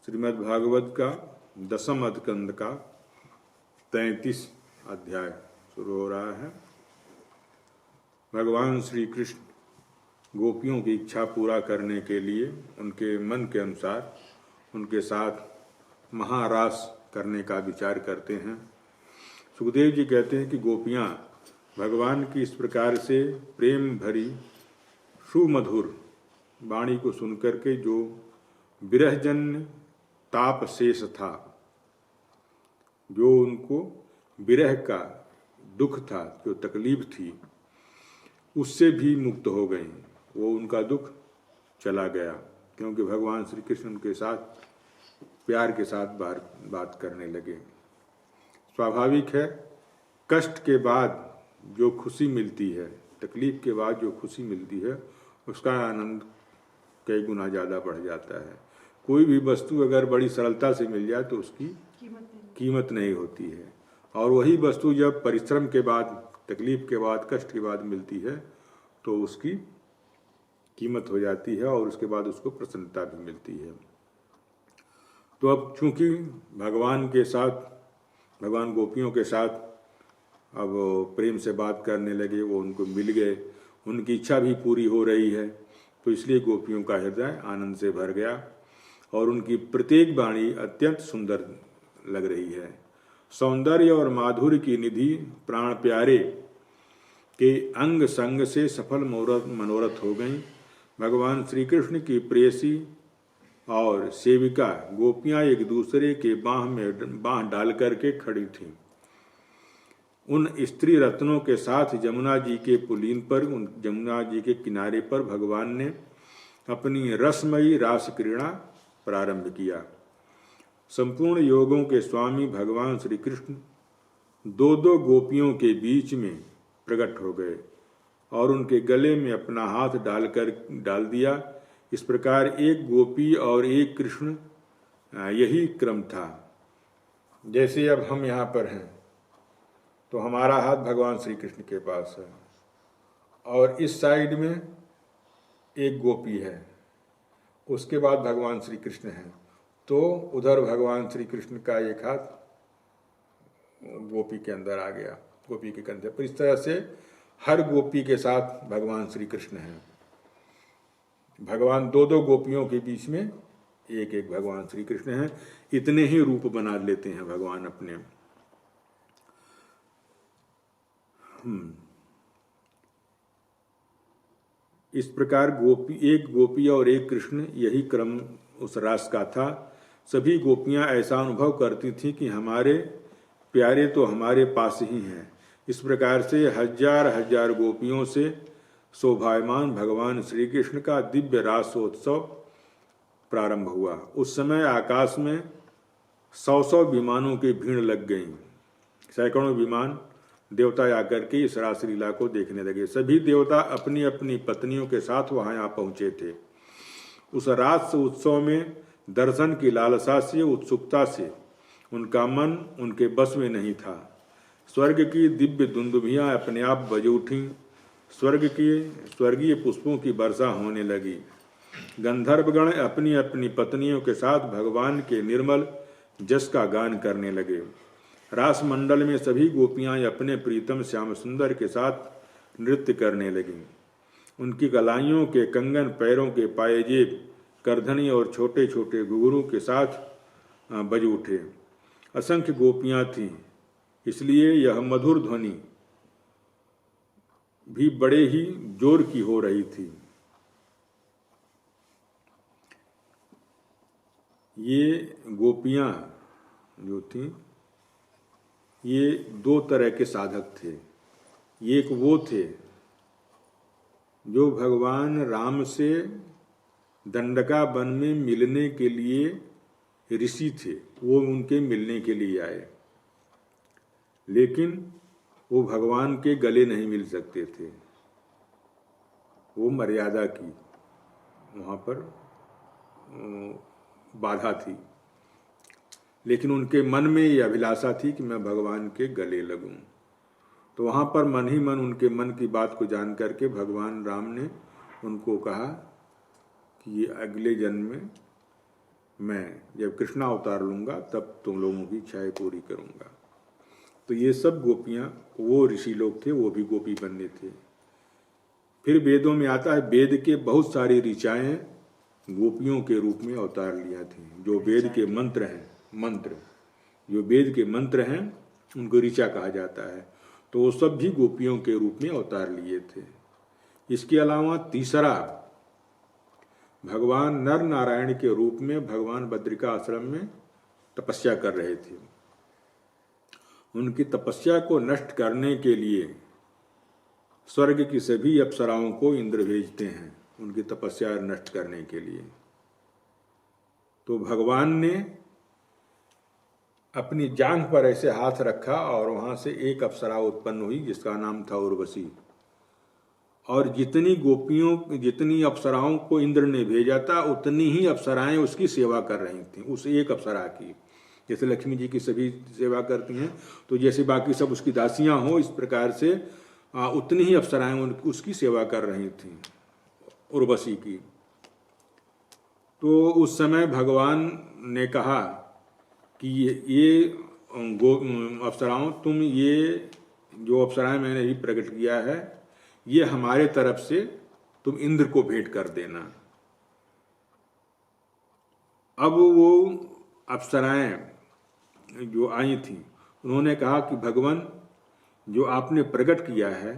श्रीमद् भागवत का 10वें स्कंद का 33 अध्याय शुरू हो रहा है। भगवान श्री कृष्ण गोपियों की इच्छा पूरा करने के लिए उनके मन के अनुसार उनके साथ महारास करने का विचार करते हैं। सुखदेव जी कहते हैं कि गोपियाँ भगवान की इस प्रकार से प्रेम भरी सुमधुर वाणी को सुनकर के जो विरहजन्य ताप शेष था, जो उनको विरह का दुख था, जो तकलीफ थी, उससे भी मुक्त हो गई। वो उनका दुख चला गया क्योंकि भगवान श्री कृष्ण उनके साथ प्यार के साथ बात करने लगे। स्वाभाविक है, कष्ट के बाद जो खुशी मिलती है, तकलीफ के बाद जो खुशी मिलती है, उसका आनंद कई गुना ज़्यादा बढ़ जाता है। कोई भी वस्तु अगर बड़ी सरलता से मिल जाए तो उसकी कीमत नहीं होती है, और वही वस्तु जब परिश्रम के बाद, तकलीफ के बाद, कष्ट के बाद मिलती है तो उसकी कीमत हो जाती है और उसके बाद उसको प्रसन्नता भी मिलती है। तो अब चूंकि भगवान के साथ, भगवान गोपियों के साथ अब प्रेम से बात करने लगे, वो उनको मिल गए, उनकी इच्छा भी पूरी हो रही है, तो इसलिए गोपियों का हृदय आनंद से भर गया और उनकी प्रत्येक वाणी अत्यंत सुंदर लग रही है। सौंदर्य और माधुर्य की निधि प्राण प्यारे के अंग संग से सफल मनोरथ हो गई। भगवान श्री कृष्ण की प्रेयसी और सेविका गोपियां एक दूसरे के बाह डाल करके खड़ी थीं। उन स्त्री रत्नों के साथ यमुना जी के पुलीन पर, यमुना जी के किनारे पर भगवान ने अपनी रसमयी रास क्रीड़ा प्रारंभ किया। संपूर्ण योगों के स्वामी भगवान श्री कृष्ण दो दो गोपियों के बीच में प्रकट हो गए और उनके गले में अपना हाथ डाल दिया। इस प्रकार एक गोपी और एक कृष्ण, यही क्रम था। जैसे अब हम यहाँ पर हैं तो हमारा हाथ भगवान श्री कृष्ण के पास है और इस साइड में एक गोपी है, उसके बाद भगवान श्री कृष्ण हैं, तो उधर भगवान श्री कृष्ण का एक हाथ गोपी के अंदर आ गया, गोपी के कंधे पर। इस तरह से हर गोपी के साथ भगवान श्री कृष्ण हैं। भगवान दो दो गोपियों के बीच में एक एक भगवान श्री कृष्ण हैं। इतने ही रूप बना लेते हैं भगवान अपने। इस प्रकार एक गोपी और एक कृष्ण, यही क्रम उस रास का था। सभी गोपियां ऐसा अनुभव करती थीं कि हमारे प्यारे तो हमारे पास ही हैं। इस प्रकार से हजार हजार गोपियों से शोभायमान भगवान श्री कृष्ण का दिव्य रासोत्सव प्रारंभ हुआ। उस समय आकाश में 100 विमानों की भीड़ लग गई। सैकड़ों विमान देवता आकर के इस रासलीला को देखने लगे। सभी देवता अपनी अपनी पत्नियों के साथ वहां आ पहुंचे थे। उस रास उत्सव में दर्शन की लालसा से, उत्सुकता से उनका मन उनके बस में नहीं था। स्वर्ग की दिव्य दुंदुभियां अपने आप बज उठीं। स्वर्गीय पुष्पों की वर्षा होने लगी। गंधर्वगण अपनी अपनी पत्नियों के साथ भगवान के निर्मल जस का गान करने लगे। रास मंडल में सभी गोपियां अपने प्रीतम श्याम सुंदर के साथ नृत्य करने लगीं। उनकी कलाइयों के कंगन, पैरों के पायजेब, करधनी और छोटे छोटे घुंघरू के साथ बज उठे। असंख्य गोपियां थीं, इसलिए यह मधुर ध्वनि भी बड़े ही जोर की हो रही थी। ये गोपियां जो थीं, ये दो तरह के साधक थे। एक वो थे जो भगवान राम से दंडका वन में मिलने के लिए ऋषि थे, वो उनके मिलने के लिए आए, लेकिन वो भगवान के गले नहीं मिल सकते थे। वो मर्यादा की वहाँ पर बाधा थी, लेकिन उनके मन में ये अभिलाषा थी कि मैं भगवान के गले लगूं। तो वहाँ पर मन ही मन उनके मन की बात को जान करके भगवान राम ने उनको कहा कि ये अगले जन्म में मैं जब कृष्ण अवतार लूँगा तब तुम लोगों की इच्छाएं पूरी करूँगा। तो ये सब गोपियाँ, वो ऋषि लोग थे, वो भी गोपी बनने थे। फिर वेदों में आता है वेद के बहुत सारी ऋचाएँ गोपियों के रूप में अवतार लिया थी। जो वेद के मंत्र हैं, जो वेद के मंत्र हैं उनको ऋचा कहा जाता है। तो वो सब भी गोपियों के रूप में अवतार लिए थे। इसके अलावा तीसरा, भगवान नर नारायण के रूप में भगवान बद्रिका आश्रम में तपस्या कर रहे थे। उनकी तपस्या को नष्ट करने के लिए स्वर्ग की सभी अप्सराओं को इंद्र भेजते हैं उनकी तपस्या नष्ट करने के लिए। तो भगवान ने अपनी जांघ पर ऐसे हाथ रखा और वहां से एक अप्सरा उत्पन्न हुई जिसका नाम था उर्वशी। और जितनी अप्सराओं को इंद्र ने भेजा था उतनी ही अप्सराएं उसकी सेवा कर रही थीं, उस एक अप्सरा की। जैसे लक्ष्मी जी की सभी सेवा करती हैं, तो जैसे बाकी सब उसकी दासियां हो, इस प्रकार से उतनी ही अप्सराएं उसकी सेवा कर रही थीं, उर्वशी की। तो उस समय भगवान ने कहा कि ये अप्सराओं, तुम ये जो अप्सराएं मैंने अभी प्रकट किया है, ये हमारे तरफ से तुम इंद्र को भेंट कर देना। अब वो अप्सराएं जो आई थीं, उन्होंने कहा कि भगवान, जो आपने प्रकट किया है,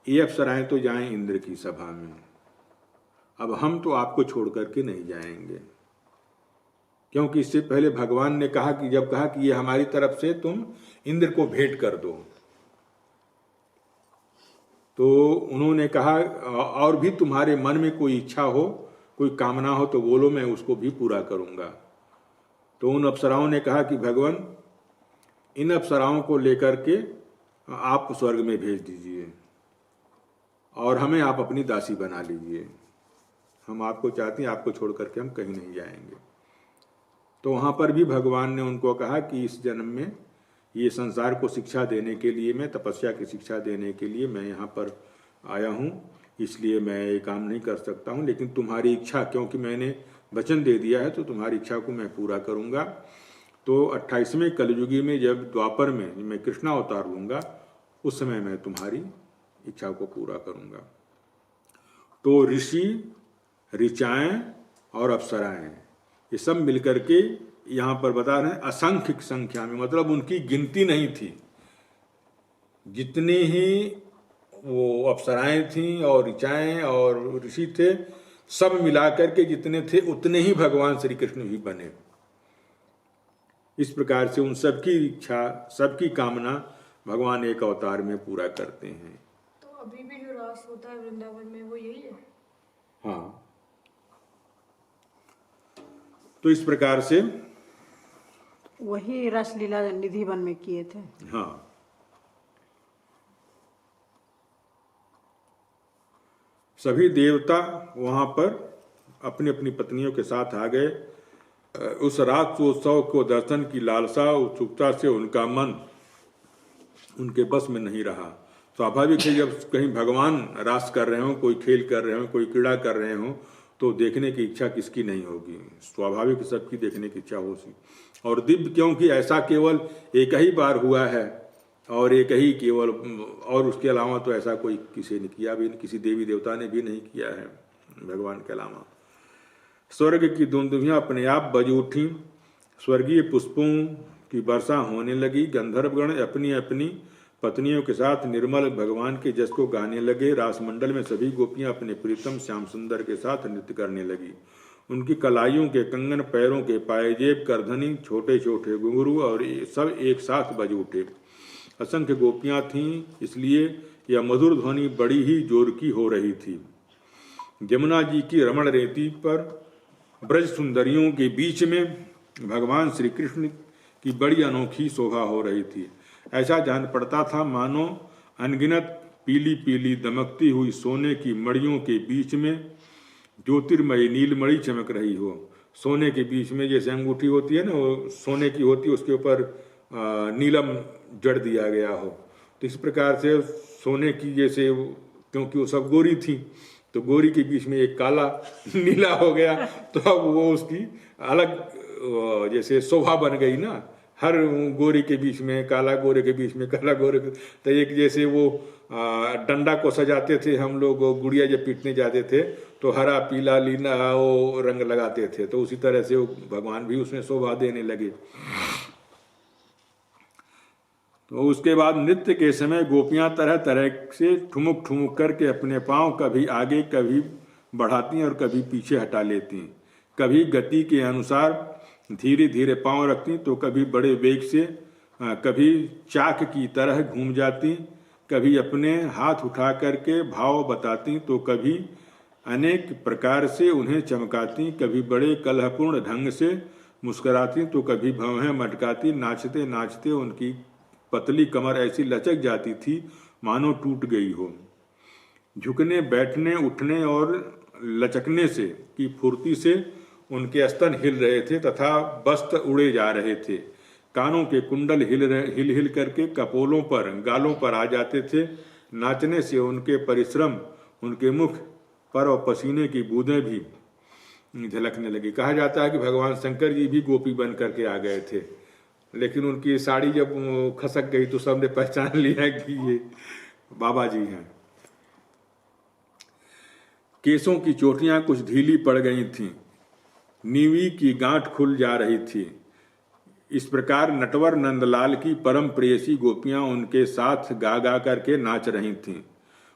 ये अप्सराएं तो जाएं इंद्र की सभा में, अब हम तो आपको छोड़ करके नहीं जाएंगे। क्योंकि इससे पहले भगवान ने कहा कि जब कहा कि ये हमारी तरफ से तुम इंद्र को भेंट कर दो, तो उन्होंने कहा और भी तुम्हारे मन में कोई इच्छा हो, कोई कामना हो तो बोलो, मैं उसको भी पूरा करूंगा। तो उन अप्सराओं ने कहा कि भगवान, इन अप्सराओं को लेकर के आप स्वर्ग में भेज दीजिए और हमें आप अपनी दासी बना लीजिए। हम आपको चाहते हैं, आपको छोड़ करके हम कहीं नहीं जाएंगे। तो वहाँ पर भी भगवान ने उनको कहा कि इस जन्म में ये संसार को शिक्षा देने के लिए, मैं तपस्या की शिक्षा देने के लिए मैं यहाँ पर आया हूँ, इसलिए मैं ये काम नहीं कर सकता हूँ, लेकिन तुम्हारी इच्छा, क्योंकि मैंने वचन दे दिया है तो तुम्हारी इच्छा को मैं पूरा करूँगा। तो 28वें कलयुगी में जब द्वापर में मैं कृष्ण अवतार लूँगा, उस समय मैं तुम्हारी इच्छा को पूरा करूँगा। तो ऋषि, ऋचाएँ और अप्सराएँ, ये सब मिलकर के यहाँ पर बता रहे हैं असंख्य संख्या में, मतलब उनकी गिनती नहीं थी। जितने ही वो अप्सराएं थीं और ऋचाएँ और ऋषि थे, सब मिलाकर के जितने थे उतने ही भगवान श्री कृष्ण भी बने। इस प्रकार से उन सबकी इच्छा, सबकी कामना भगवान एक अवतार में पूरा करते हैं। तो अभी भी जो रास होता है वृंदावन में, वो यही है? हाँ, तो इस प्रकार से वही रासलीला निधि वन में किए थे। हाँ, सभी देवता वहां पर अपनी अपनी पत्नियों के साथ आ गए। उस रात्रोत्सव को दर्शन की लालसा, उत्सुकता से उनका मन उनके बस में नहीं रहा। स्वाभाविक है, जब कहीं भगवान रास कर रहे हो, कोई खेल कर रहे हो, कोई क्रीड़ा कर रहे हो, तो देखने की इच्छा किसकी नहीं होगी? स्वाभाविक सबकी देखने की इच्छा होगी। और दिव्य, क्योंकि ऐसा केवल एक ही बार हुआ है और एक ही केवल, और उसके अलावा तो ऐसा कोई किसी ने किया भी नहीं, किसी देवी देवता ने भी नहीं किया है भगवान के अलावा। स्वर्ग की दुंदुभियां अपने आप बज उठी, स्वर्गीय पुष्पों की वर्षा होने लगी। गंधर्वगण अपनी अपनी पत्नियों के साथ निर्मल भगवान के जस को गाने लगे। रासमंडल में सभी गोपियां अपने प्रीतम श्याम सुंदर के साथ नृत्य करने लगी। उनकी कलाइयों के कंगन, पैरों के पायजेब, करधनी, छोटे छोटे घुंघरू और सब एक साथ बज उठे। असंख्य गोपियां थीं, इसलिए यह मधुर ध्वनि बड़ी ही जोर की हो रही थी। यमुना जी की रमण रेती पर ब्रज सुंदरियों के बीच में भगवान श्री कृष्ण की बड़ी अनोखी शोभा हो रही थी। ऐसा जान पड़ता था मानो अनगिनत पीली पीली दमकती हुई सोने की मड़ियों के बीच में ज्योतिर्मयी नीलमणि चमक रही हो। सोने के बीच में जैसे अंगूठी होती है ना, वो सोने की होती है, उसके ऊपर नीलम जड़ दिया गया हो। तो इस प्रकार से सोने की, जैसे क्योंकि वो सब गोरी थी, तो गोरी के बीच में एक काला नीला हो गया, तो अब वो उसकी अलग जैसे शोभा बन गई ना, हर गोरे के बीच में काला, गोरे के बीच में काला, गोरे तो एक जैसे वो डंडा को सजाते थे हम लोग, गुड़िया जब पीटने जाते थे तो हरा पीला नीला वो रंग लगाते थे, तो उसी तरह से वो भगवान भी उसमें शोभा देने लगे। तो उसके बाद नृत्य के समय गोपियां तरह तरह से ठुमुक ठुमुक करके अपने पांव कभी आगे कभी बढ़ाती और कभी पीछे हटा लेती, कभी गति के अनुसार धीरे धीरे पांव रखती तो कभी बड़े वेग से, कभी चाक की तरह घूम जाती, कभी अपने हाथ उठा करके भाव बताती तो कभी अनेक प्रकार से उन्हें चमकाती, कभी बड़े कलहपूर्ण ढंग से मुस्कुराती तो कभी भवें मटकाती। नाचते नाचते उनकी पतली कमर ऐसी लचक जाती थी मानो टूट गई हो। झुकने बैठने उठने और लचकने से की फुर्ती से उनके स्तन हिल रहे थे तथा वस्त्र उड़े जा रहे थे। कानों के कुंडल हिल हिल करके कपोलों पर गालों पर आ जाते थे। नाचने से उनके परिश्रम, उनके मुख पर और पसीने की बूंदें भी झलकने लगी। कहा जाता है कि भगवान शंकर जी भी गोपी बन करके आ गए थे, लेकिन उनकी साड़ी जब खसक गई तो सबने पहचान लिया कि ये बाबा जी हैं। केसों की चोटियां कुछ ढीली पड़ गई थीं, नीवी की गांठ खुल जा रही थी। इस प्रकार नटवर नंदलाल की परम प्रेयसी गोपियां उनके साथ गा गा करके नाच रही थीं।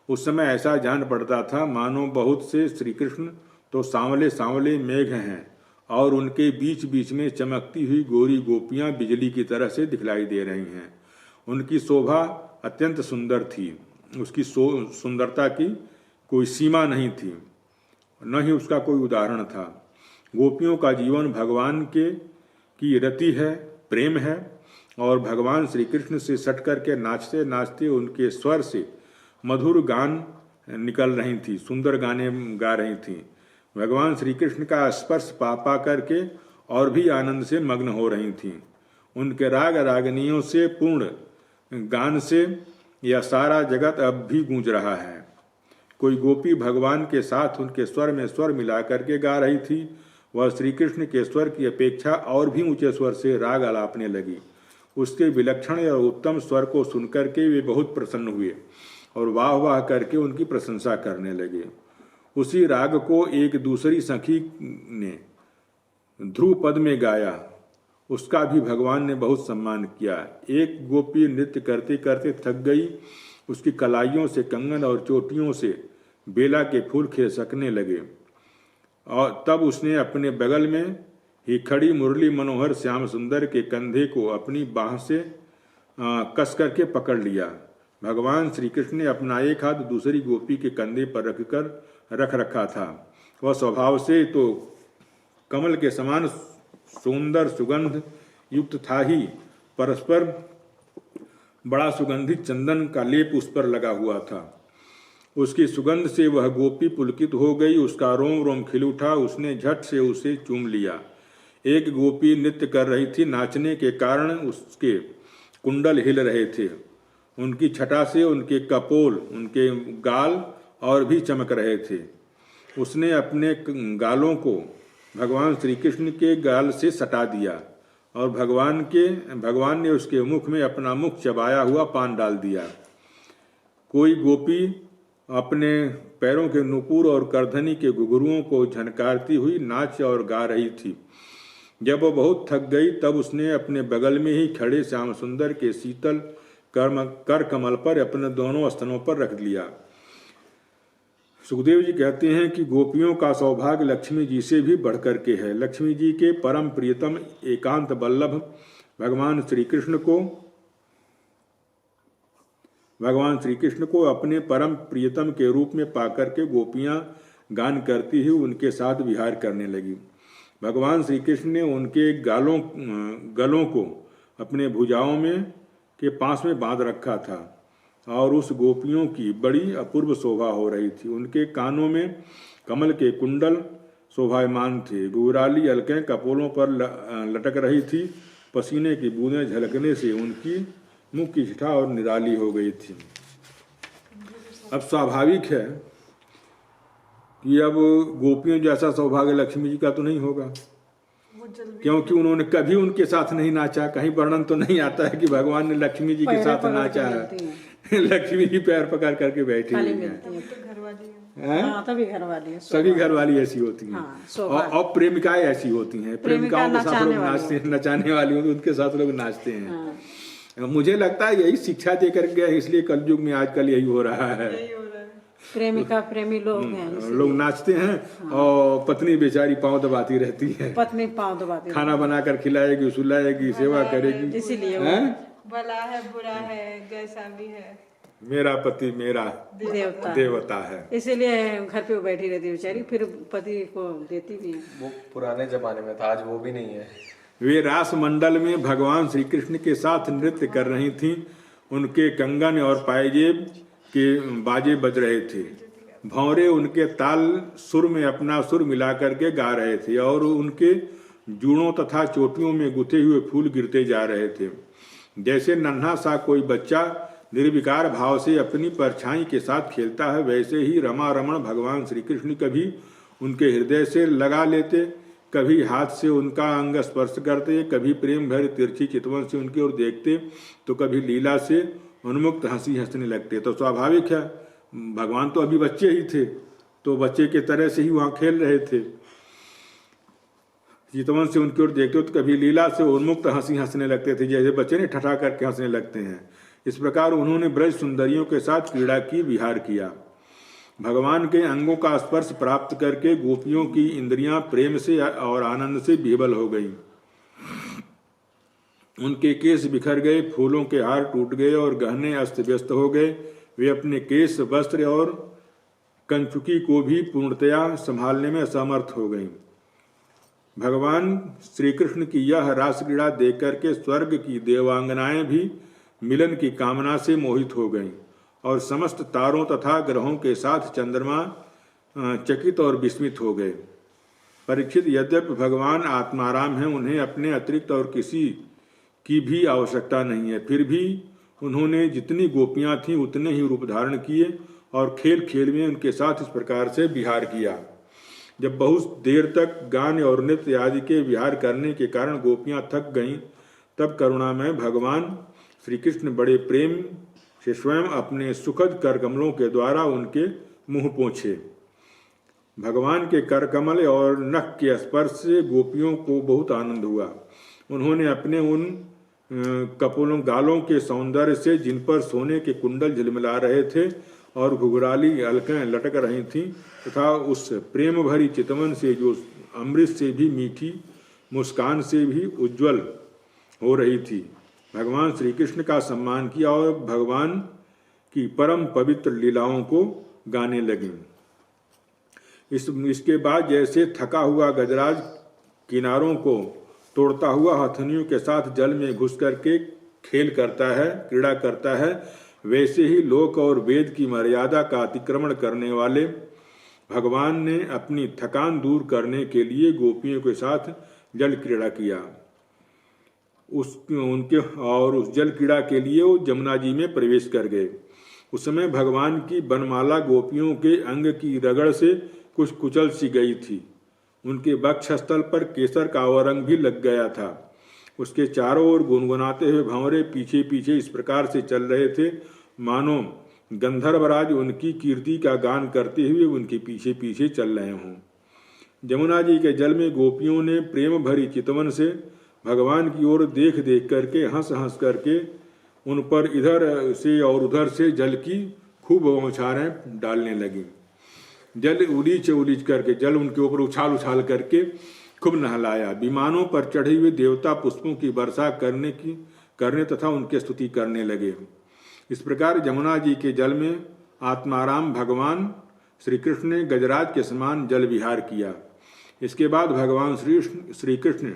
उस समय ऐसा जान पड़ता था मानो बहुत से श्री कृष्ण तो सांवले सांवले मेघ हैं और उनके बीच बीच में चमकती हुई गोरी गोपियां बिजली की तरह से दिखलाई दे रही हैं। उनकी शोभा अत्यंत सुंदर थी, उसकी सुंदरता की कोई सीमा नहीं थी, न ही उसका कोई उदाहरण था। गोपियों का जीवन भगवान की रति है, प्रेम है, और भगवान श्री कृष्ण से सट करके नाचते नाचते उनके स्वर से मधुर गान निकल रही थी, सुंदर गाने गा रही थी। भगवान श्री कृष्ण का स्पर्श पा पा करके और भी आनंद से मग्न हो रही थीं। उनके राग रागनियों से पूर्ण गान से यह सारा जगत अब भी गूंज रहा है। कोई गोपी भगवान के साथ उनके स्वर में स्वर मिला करके गा रही थी। वह श्री कृष्ण के स्वर की अपेक्षा और भी ऊंचे स्वर से राग आलापने लगी। उसके विलक्षण और उत्तम स्वर को सुनकर के वे बहुत प्रसन्न हुए और वाह वाह करके उनकी प्रशंसा करने लगे। उसी राग को एक दूसरी सखी ने ध्रुव पद में गाया, उसका भी भगवान ने बहुत सम्मान किया। एक गोपी नृत्य करते करते थक गई, उसकी कलाइयों से कंगन और चोटियों से बेला के फूल खिसकने लगे और तब उसने अपने बगल में ही खड़ी मुरली मनोहर श्याम सुंदर के कंधे को अपनी बाह से कस करके पकड़ लिया। भगवान श्री कृष्ण ने अपना एक हाथ दूसरी गोपी के कंधे पर रख रखा था। वह स्वभाव से तो कमल के समान सुंदर सुगंध युक्त था ही, परस्पर बड़ा सुगंधित चंदन का लेप उस पर लगा हुआ था। उसकी सुगंध से वह गोपी पुलकित हो गई, उसका रोम रोम खिल उठा। उसने झट से उसे चूम लिया। एक गोपी नृत्य कर रही थी, नाचने के कारण उसके कुंडल हिल रहे थे। उनकी छटा से उनके कपोल, उनके गाल और भी चमक रहे थे। उसने अपने गालों को भगवान श्री कृष्ण के गाल से सटा दिया और भगवान ने उसके मुख में अपना मुख चबाया हुआ पान डाल दिया। कोई गोपी अपने पैरों के नुपुर और करधनी के घुंघरुओं को झनकारती हुई नाच और गा रही थी। जब वह बहुत थक गई तब उसने अपने बगल में ही खड़े श्याम सुंदर के शीतल कर कमल पर अपने दोनों स्तनों पर रख लिया। सुखदेव जी कहते हैं कि गोपियों का सौभाग्य लक्ष्मी जी से भी बढ़कर के है। लक्ष्मी जी के परम प्रियतम एकांत बल्लभ भगवान श्री कृष्ण को अपने परम प्रियतम के रूप में पाकर के गोपियां गान करती हुई उनके साथ विहार करने लगी। भगवान श्री कृष्ण ने उनके गलों को अपने भुजाओं में के पास में बांध रखा था और उस गोपियों की बड़ी अपूर्व शोभा हो रही थी। उनके कानों में कमल के कुंडल शोभायमान थे। गुराली अलकें कपोलों पर लटक रही थी। पसीने की बूंदें झलकने से उनकी मुख की छटा और निराली हो गई थी। अब स्वाभाविक है कि अब गोपियों जैसा सौभाग्य लक्ष्मी जी का तो नहीं होगा। वो जल भी क्योंकि उन्होंने कभी उनके साथ नहीं नाचा। कहीं वर्णन तो नहीं आता है कि भगवान ने लक्ष्मी जी के पैर साथ पकड़ के नाचा मिलती है। लक्ष्मी जी पैर पकड़ करके बैठी खाली हुई हैं। मिलती है। तो घर वाली है। हैं? हाँ, तभी घर वाली है। सभी घर वाली ऐसी होती हैं। हाँ, शोभा। और प्रेमिकाएं ऐसी होती हैं। प्रेमिकाओं के साथ लोग नचाने वाली नाचते हैं, नचाने वाली होती हैं, उनके साथ लोग नाचते हैं। हाँ, मुझे लगता है यही शिक्षा देकर गया है, इसलिए कलयुग में आजकल यही हो रहा है। यही हो रहा है। प्रेमिका प्रेमी लोग हैं। लोग नाचते हैं और पत्नी बेचारी पांव दबाती रहती है। पत्नी पाँव दबाती खाना बनाकर खिलाएगी, सुलाएगी, सेवा करेगी। इसीलिए हैं? भला है बुरा है कैसा भी है, मेरा पति मेरा देवता देवता है। इसीलिए घर पे वो बैठी रहती है बेचारी, फिर पति को देती भी है। वो पुराने जमाने में था, आज वो भी नहीं है। वे रास मंडल में भगवान श्री कृष्ण के साथ नृत्य कर रही थीं। उनके कंगन और पायजेब के बाजे बज रहे थे। भौरे उनके ताल सुर में अपना सुर मिला करके गा रहे थे और उनके जूड़ों तथा चोटियों में गुथे हुए फूल गिरते जा रहे थे। जैसे नन्हा सा कोई बच्चा निर्विकार भाव से अपनी परछाई के साथ खेलता है, वैसे ही रमा रमण भगवान श्री कृष्ण कभी उनके हृदय से लगा लेते, कभी हाथ से उनका अंग स्पर्श करते, कभी प्रेम भरी तिरछी चितवन से उनकी ओर देखते, तो कभी लीला से उन्मुक्त हंसी हंसने लगते। तो स्वाभाविक है, भगवान तो अभी बच्चे ही थे, तो बच्चे के तरह से ही वहां खेल रहे थे। चितवन से उनकी ओर देखते तो कभी लीला से उन्मुक्त हंसी हंसने लगते थे, जैसे बच्चे ने ठठा करके हंसने लगते हैं। इस प्रकार उन्होंने ब्रज सुंदरियों के साथ क्रीड़ा की, विहार किया। भगवान के अंगों का स्पर्श प्राप्त करके गोपियों की इंद्रियां प्रेम से और आनंद से विह्वल हो गईं। उनके केस बिखर गए, फूलों के हार टूट गए और गहने अस्त व्यस्त हो गए। वे अपने केस, वस्त्र और कंचुकी को भी पूर्णतया संभालने में असमर्थ हो गईं। भगवान श्री कृष्ण की यह रास क्रीड़ा देख करके स्वर्ग की देवांगनाएं भी मिलन की कामना से मोहित हो गईं और समस्त तारों तथा ग्रहों के साथ चंद्रमा चकित और विस्मित हो गए। परीक्षित, यद्यपि भगवान आत्माराम हैं, उन्हें अपने अतिरिक्त और किसी की भी आवश्यकता नहीं है, फिर भी उन्होंने जितनी गोपियां थीं उतने ही रूप धारण किए और खेल खेल में उनके साथ इस प्रकार से विहार किया। जब बहुत देर तक गान और नृत्य आदि के विहार करने के कारण गोपियां थक गईं, तब करुणामय भगवान श्री कृष्ण बड़े प्रेम से स्वयं अपने सुखद कर कमलों के द्वारा उनके मुंह पोंछे। भगवान के कर कमल और नख के स्पर्श से गोपियों को बहुत आनंद हुआ। उन्होंने अपने उन कपोलों गालों के सौंदर्य से, जिन पर सोने के कुंडल झिलमिला रहे थे और घुघराली अलकें लटक रही थीं, तथा उस प्रेम भरी चितवन से जो अमृत से भी मीठी, मुस्कान से भी उज्जवल हो रही थी, भगवान श्री कृष्ण का सम्मान किया और भगवान की परम पवित्र लीलाओं को गाने लगे। इसके बाद जैसे थका हुआ गजराज किनारों को तोड़ता हुआ हथनियों के साथ जल में घुस करके खेल करता है, क्रीड़ा करता है, वैसे ही लोक और वेद की मर्यादा का अतिक्रमण करने वाले भगवान ने अपनी थकान दूर करने के लिए गोपियों के साथ जल क्रीड़ा किया। उस जल क्रीड़ा के लिए वो जमुना जी में प्रवेश कर गए। उस समय भगवान की बनमाला गोपियों के अंग की रगड़ से कुछ कुचल सी गई थी। उनके वक्षस्थल पर केसर का आवरंग भी लग गया था। उसके चारों ओर गुनगुनाते हुए भंवरे पीछे पीछे इस प्रकार से चल रहे थे, मानो गंधर्वराज उनकी कीर्ति का गान करते हुए उनके पीछे पीछे चल रहे हों। जमुना जी के जल में गोपियों ने प्रेम भरी चितवन से भगवान की ओर देख देख करके हंस हंस करके उन पर इधर से और उधर से जल की खूब बौछारें डालने लगी। जल उलीच करके, जल उनके ऊपर उछाल उछाल करके खूब नहलाया। विमानों पर चढ़े हुए देवता पुष्पों की वर्षा करने तथा उनकी स्तुति करने लगे। इस प्रकार जमुना जी के जल में आत्माराम भगवान श्री कृष्ण ने गजराज के समान जल विहार किया। इसके बाद भगवान श्री कृष्ण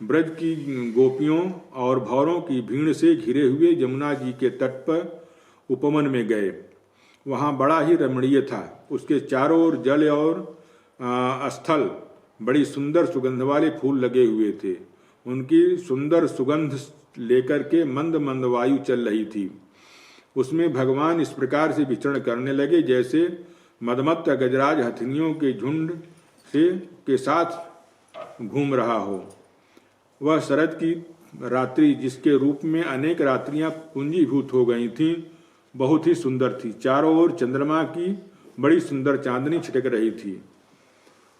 ब्रज की गोपियों और भौरों की भीड़ से घिरे हुए जमुना जी के तट पर उपवन में गए। वहाँ बड़ा ही रमणीय था। उसके चारों ओर जल और स्थल बड़ी सुंदर सुगंध वाले फूल लगे हुए थे। उनकी सुंदर सुगंध लेकर के मंद मंद वायु चल रही थी। उसमें भगवान इस प्रकार से विचरण करने लगे जैसे मदमत्त गजराज हथनियों के झुंड के साथ घूम रहा हो। वह शरद की रात्रि, जिसके रूप में अनेक रात्रियां पूंजीभूत हो गई थीं, बहुत ही सुंदर थी। चारों ओर चंद्रमा की बड़ी सुंदर चांदनी छिटक रही थी।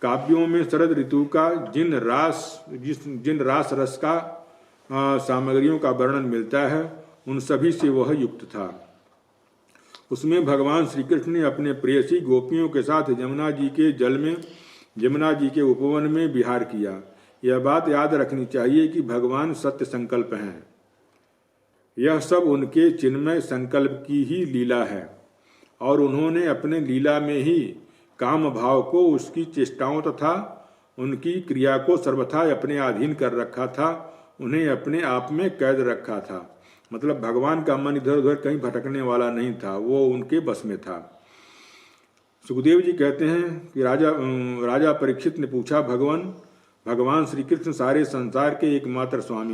काव्यों में शरद ऋतु का जिन रास रस का सामग्रियों का वर्णन मिलता है, उन सभी से वह युक्त था। उसमें भगवान श्री कृष्ण ने अपने प्रेयसी गोपियों के साथ यमुना जी के जल में, यमुना जी के उपवन में विहार किया। यह बात याद रखनी चाहिए कि भगवान सत्य संकल्प हैं। यह सब उनके चिन्मय संकल्प की ही लीला है और उन्होंने अपने लीला में ही काम भाव को, उसकी चेष्टाओं तथा उनकी क्रिया को सर्वथा अपने अधीन कर रखा था, उन्हें अपने आप में कैद रखा था। मतलब भगवान का मन इधर उधर कहीं भटकने वाला नहीं था, वो उनके बस में था। सुखदेव जी कहते हैं कि राजा परीक्षित ने पूछा, भगवान श्री कृष्ण सारे संसार के एकमात्र स्वामी